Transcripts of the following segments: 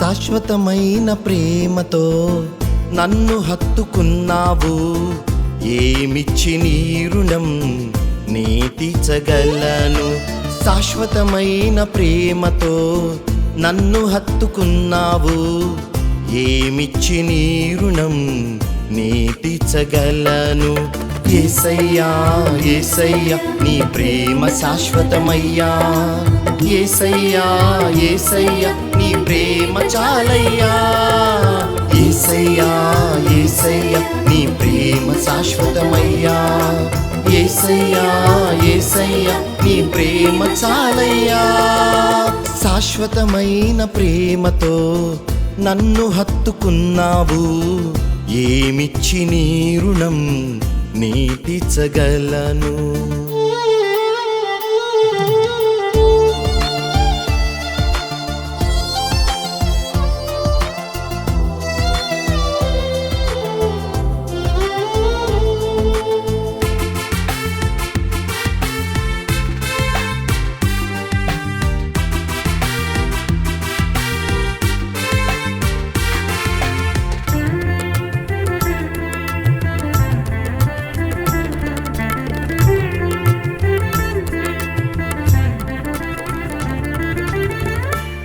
శాశ్వతమైన ప్రేమతో నన్ను హత్తుకున్నావు, ఏమిచ్చి నీ రుణం నీ తీర్చగలను. శాశ్వతమైన ప్రేమతో నన్ను హత్తుకున్నావు, ఏమిచ్చి నీ రుణం నీ తీర్చగలను. యేసయ్యా యేసయ్యా నీ ప్రేమ శాశ్వతమయ్యా, యేసయ్యా యేసయ్యా నీ ప్రేమ చాలయ్యా, యేసయ్యా యేసయ్యా నీ ప్రేమ శాశ్వతమయ్యా, యేసయ్యా యేసయ్యా నీ ప్రేమ చాలయ్యా. శాశ్వతమైన ప్రేమతో నన్ను హత్తుకున్నావు, ఏమిచ్చి నీ రుణం నీ తీర్చగలను.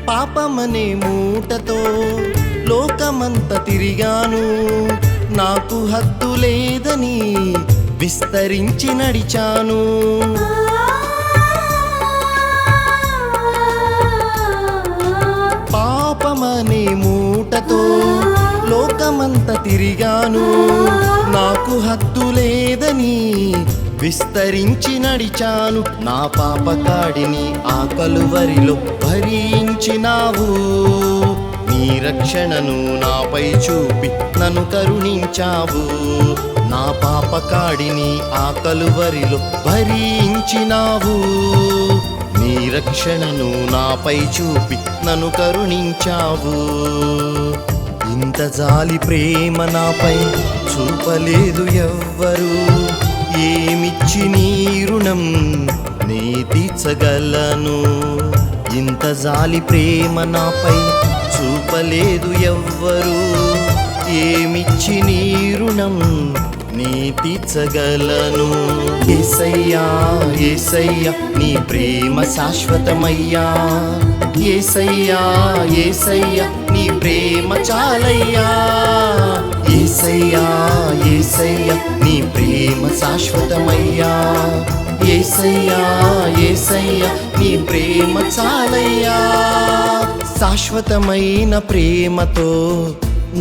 పాపమనే మూటతో లోకమంత తిరిగాను, నాకు హద్దు లేదని విస్తరించి నడిచాను. పాపమనే మూటతో లోకమంత తిరిగాను, నాకు హద్దు లేదని విస్తరించి నడిచాను. నా పాపకాడిని ఆ కలువరిలో భరించినావు, నీ రక్షణను నాపై చూపి నన్ను కరుణించావు. నా పాపకాడిని ఆ కలువరిలో భరించినావు, నీ రక్షణను నాపై చూపి నన్ను కరుణించావు. ఇంత జాలి ప్రేమ నాపై చూపలేదు ఎవ్వరు, ఏమిచ్చి నీ రుణం నీ తీర్చగలను. ఇంత జాలి ప్రేమ నాపై చూపలేదు ఎవ్వరు, ఏమిచ్చి నీ రుణం నీ తీర్చగలను. యేసయ్యా యేసయ్యా నీ ప్రేమ శాశ్వతమయ్యా, యేసయ్యా యేసయ్యా నీ ప్రేమ చాలయ్యా, యేసయ్యా యేసయ్యా నీ ప్రేమ శాశ్వతమయ్యా, యేసయ్యా యేసయ్యా నీ ప్రేమ చాలయ్యా. శాశ్వతమైన ప్రేమతో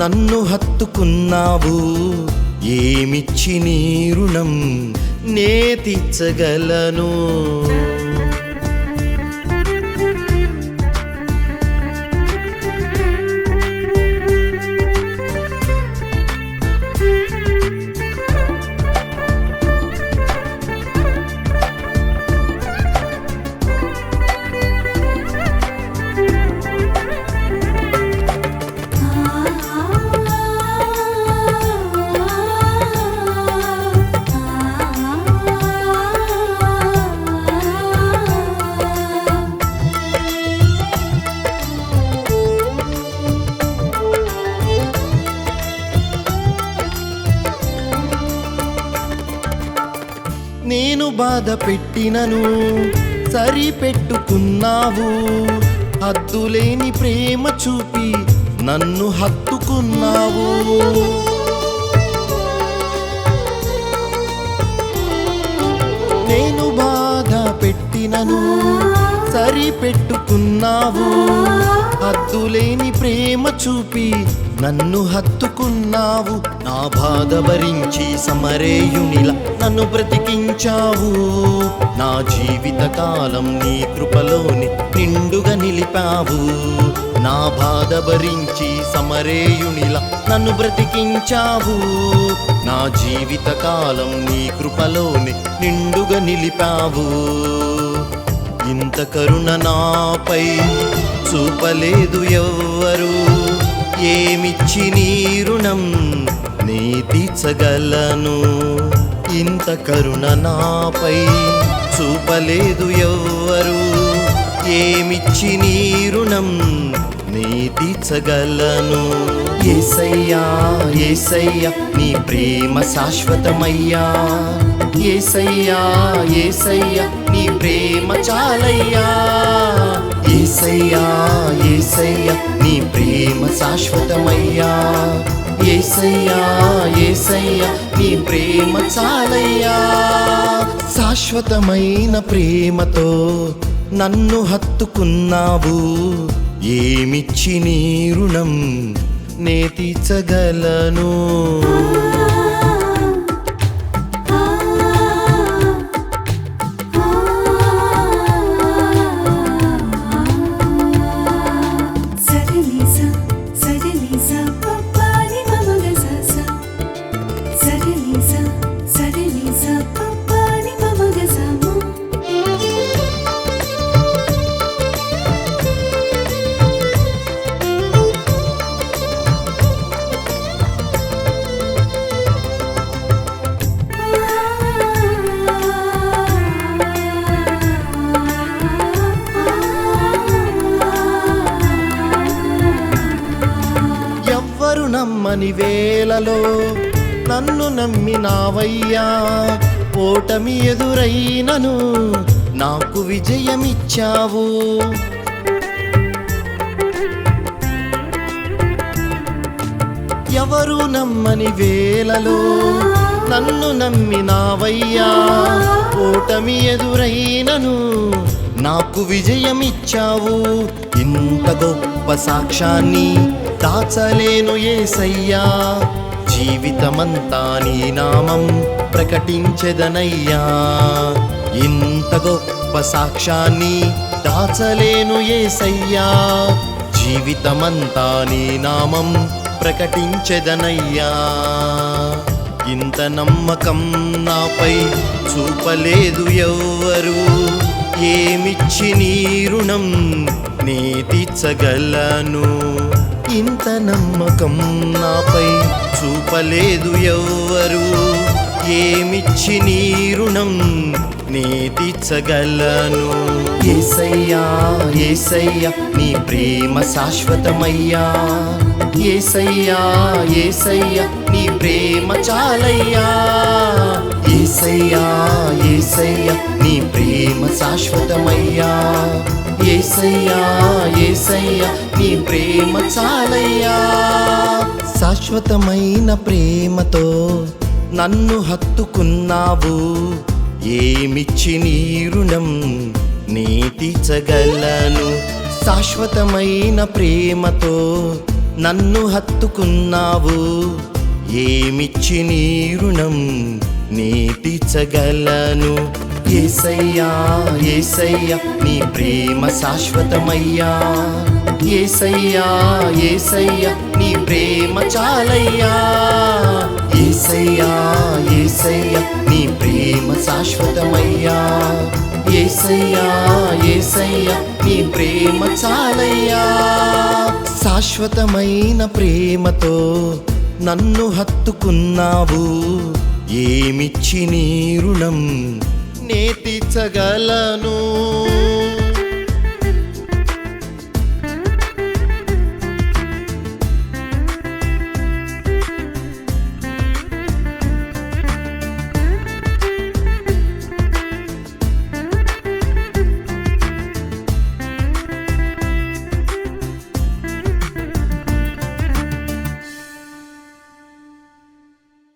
నన్ను హత్తుకున్నావు, ఏమిచ్చి నీ రుణం నే తీర్చగలను. నేను బాధ పెట్టినను సరిపెట్టుకున్నావు, హద్దులేని ప్రేమ చూపి నన్ను హత్తుకున్నావు. నేను బాధ పెట్టినను సరిపెట్టుకున్నావు, హద్దులేని ప్రేమ చూపి నన్ను హత్తుకున్నావు. నా బాధ భరించి సమరేయునిలా నన్ను బ్రతికించావు, నా జీవిత కాలం నీ కృపలోని నిండుగా నిలిపావు. నా బాధ భరించి సమరేయునిలా నన్ను బ్రతికించావు, నా జీవిత కాలం నీ కృపలోని నిండుగా నిలిపావు. ఇంత కరుణ నాపై చూపలేదు ఎవ్వరు, ఏమిచ్చి నీ రుణం నీ తీర్చగలను. ఇంత కరుణ నాపై చూపలేదు ఎవ్వరు, ఏమిచ్చి నీ రుణం నీ తీర్చగలను. యేసయ్యా యేసయ్యా నీ ప్రేమ శాశ్వతమయ్యా. యేసయ్యా యేసయ్యా నీ ప్రేమ చాలయ్యా. యేసయ్యా యేసయ్యా నీ ప్రేమ శాశ్వతమయ్యా. యేసయ్యా యేసయ్యా నీ ప్రేమ చాలయ్యా. శాశ్వతమైన ప్రేమతో నన్ను హత్తుకున్నావు. ఏమిచ్చి నీ రుణం నే తీర్చగలను. నమ్మని వేళలో నన్ను నమ్మినావయ్యా. ఓటమి ఎదురైనను నాకు విజయమిచ్చావు. ఎవరు నమ్మని వేళలో నన్ను నమ్మినావయ్యా. ఓటమి ఎదురైనను నాకు విజయమిచ్చావు. ఇంత గొప్ప సాక్ష్యాన్ని దాచలేను యేసయ్యా. జీవితమంతా నీ నామం ప్రకటించెదనయ్యా. ఇంత గొప్ప సాక్ష్యాన్ని దాచలేను యేసయ్యా. జీవితమంతా నీ నామం ప్రకటించెదనయ్యా. ఇంత నమ్మకం నాపై చూపలేదు ఎవ్వరు. ఏమిచ్చి నీ రుణం నే తీర్చగలను. ఇంత నమ్మకం నాపై చూపలేదు ఎవ్వరు. ఏమిచ్చి నీ రుణం నే తీర్చగలను. యేసయ్యా యేసయ్యా నీ ప్రేమ శాశ్వతమయ్యా. యేసయ్యా యేసయ్యా నీ ప్రేమ చాలయ్యా. యేసయ్యా యేసయ్యా నీ ప్రేమ శాశ్వతమయ్యా. యేసయ్యా యేసయ్యా నీ ప్రేమ చాలయ్యా. శాశ్వతమైన ప్రేమతో నన్ను హత్తుకున్నావు. ఏమిచ్చి నీ రుణం నే తీర్చగలను. శాశ్వతమైన ప్రేమతో నన్ను హత్తుకున్నావు. ఏమిచ్చి నీ రుణం నే తీర్చగలను. యేసయ్యా యేసయ్యా నీ ప్రేమ శాశ్వతమయ్యా. యేసయ్యా యేసయ్యా నీ ప్రేమ చాలయ్యా. యేసయ్యా యేసయ్యా నీ ప్రేమ శాశ్వతమయ్యా. యేసయ్యా యేసయ్యా నీ ప్రేమ చాలయ్యా. శాశ్వతమైన ప్రేమతో నన్ను హత్తుకున్నావు. ఏమిచ్చి నీ రుణం నే తీర్చగలను.